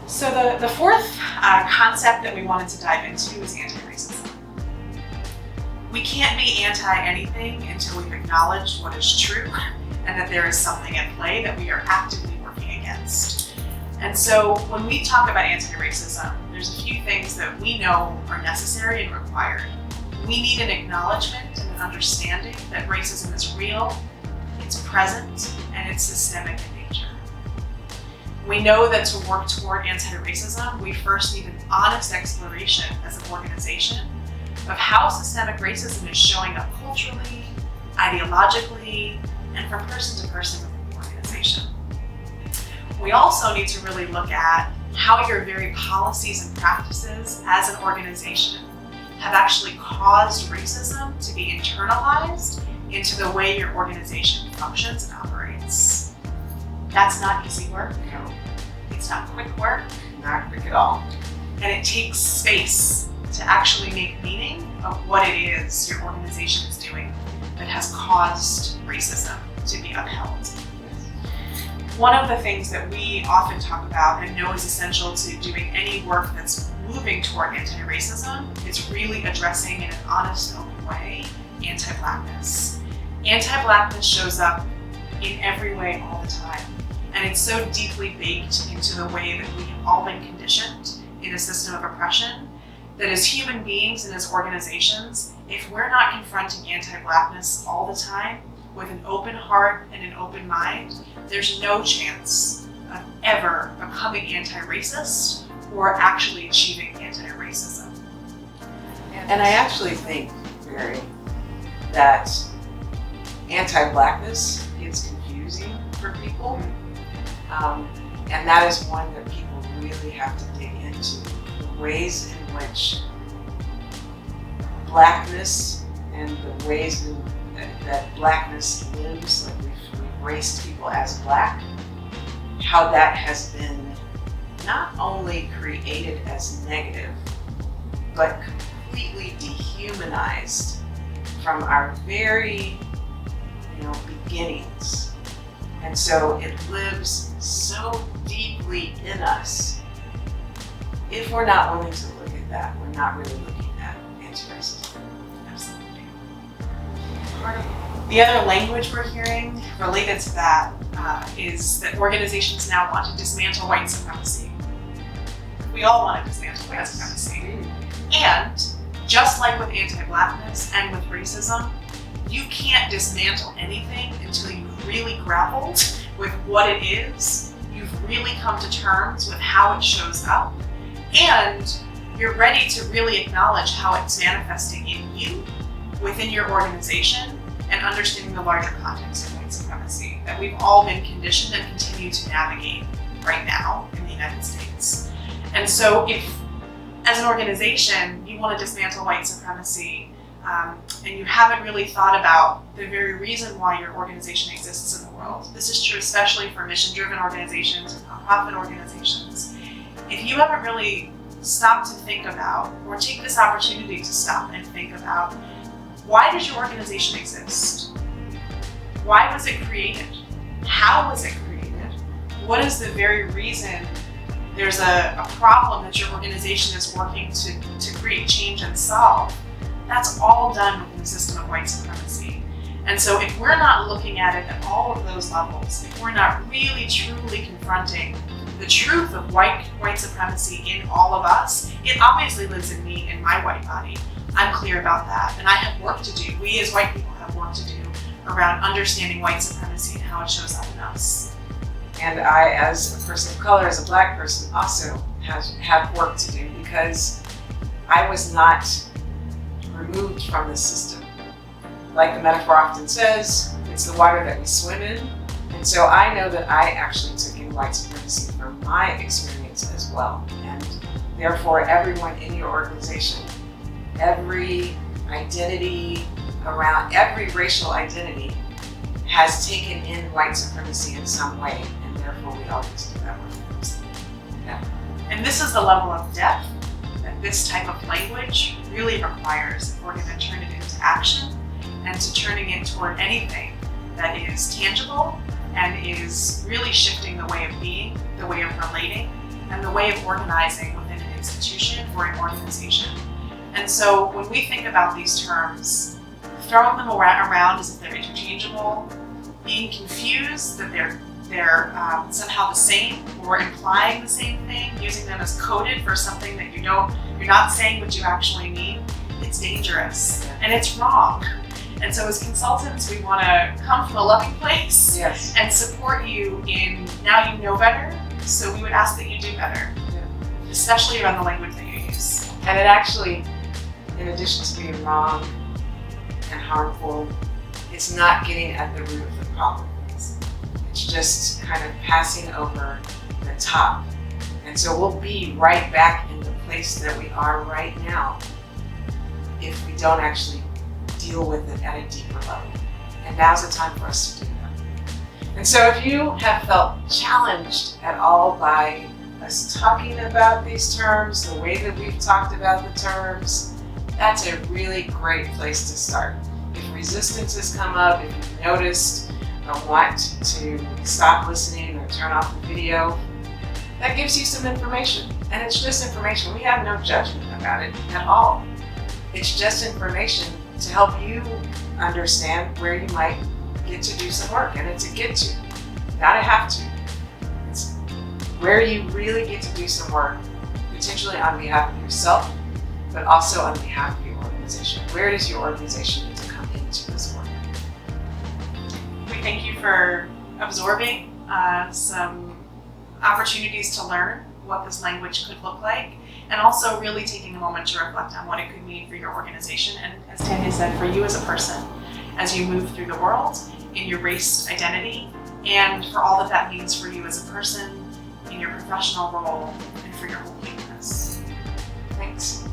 So the fourth concept that we wanted to dive into is anti-racism. We can't be anti-anything until we've acknowledged what is true and that there is something at play that we are actively working against. And so when we talk about anti-racism, there's a few things that we know are necessary and required. We need an acknowledgement and an understanding that racism is real, it's present, and it's systemic in nature. We know that to work toward anti-racism, we first need an honest exploration as an organization of how systemic racism is showing up culturally, ideologically, and from person to person within the organization. We also need to really look at how your very policies and practices as an organization have actually caused racism to be internalized into the way your organization functions and operates. That's not easy work. No, It's not quick work. not quick at all. And it takes space to actually make meaning of what it is your organization is doing that has caused racism to be upheld. One of the things that we often talk about and know is essential to doing any work that's moving toward anti-racism is really addressing in an honest, open way anti-Blackness. Anti-Blackness shows up in every way all the time. And it's so deeply baked into the way that we have all been conditioned in a system of oppression that as human beings and as organizations, if we're not confronting anti-Blackness all the time with an open heart and an open mind, there's no chance of ever becoming anti-racist or actually achieving anti-racism. And I actually think, Mary, that anti-Blackness is confusing for people. And that is one that people really have to dig into. The ways in which Blackness and the ways that Blackness lives, like we've raised people as Black, how that has been not only created as negative, but completely dehumanized from our very, beginnings. And so it lives so deeply in us. If we're not willing to look at that, we're not really looking at anti-racism. Absolutely. The other language we're hearing related to that is that organizations now want to dismantle white supremacy. We all want to dismantle white supremacy. And just like with anti-Blackness and with racism, you can't dismantle anything until you've really grappled with what it is, you've really come to terms with how it shows up, and you're ready to really acknowledge how it's manifesting in you, within your organization, and understanding the larger context of white supremacy that we've all been conditioned and continue to navigate right now in the United States. And so if, as an organization, you want to dismantle white supremacy, and you haven't really thought about the very reason why your organization exists in the world. This is true especially for mission-driven organizations and nonprofit organizations. If you haven't really stopped to think about, or take this opportunity to stop and think about, why does your organization exist? Why was it created? How was it created? What is the very reason there's a problem that your organization is working to create change and solve? That's all done within the system of white supremacy. And so if we're not looking at it at all of those levels, if we're not really truly confronting the truth of white supremacy in all of us, it obviously lives in me, in my white body. I'm clear about that. And I have work to do. We as white people have work to do around understanding white supremacy and how it shows up in us. And I, as a person of color, as a Black person, also have work to do because I was not removed from the system. Like the metaphor often says, it's the water that we swim in. And so I know that I actually took in white supremacy from my experience as well. And therefore, everyone in your organization, every identity around, every racial identity has taken in white supremacy in some way. And therefore, we all get to do that work. Yeah. And this is the level of depth that this type of language really requires if we're going to turn it into action and to turning it toward anything that is tangible and is really shifting the way of being, the way of relating, and the way of organizing within an institution or an organization. And so when we think about these terms, throwing them around as if they're interchangeable, being confused that they're somehow the same or implying the same thing, using them as coded for something that you're not saying what you actually mean, it's dangerous and it's wrong. And so as consultants, we want to come from a loving place and support you in now you know better, so we would ask that you do better, especially around the language that you use. And it actually, in addition to being wrong and harmful, it's not getting at the root of the problem. It's just kind of passing over the top. And so we'll be right back in the place that we are right now if we don't actually deal with it at a deeper level. And now's the time for us to do that. And so if you have felt challenged at all by us talking about these terms, the way that we've talked about the terms, that's a really great place to start. If resistance has come up, if you've noticed a want to stop listening or turn off the video, that gives you some information. And it's just information. We have no judgment about it at all. It's just information to help you understand where you might get to do some work. And it's a get to, not a have to. It's where you really get to do some work, potentially on behalf of yourself, but also on behalf of your organization. Where does your organization need to come into this work? We thank you for absorbing some opportunities to learn what this language could look like, and also really taking a moment to reflect on what it could mean for your organization, and as Tanya said, for you as a person, as you move through the world, in your race identity, and for all that that means for you as a person, in your professional role, and for your whole humaness. Thanks.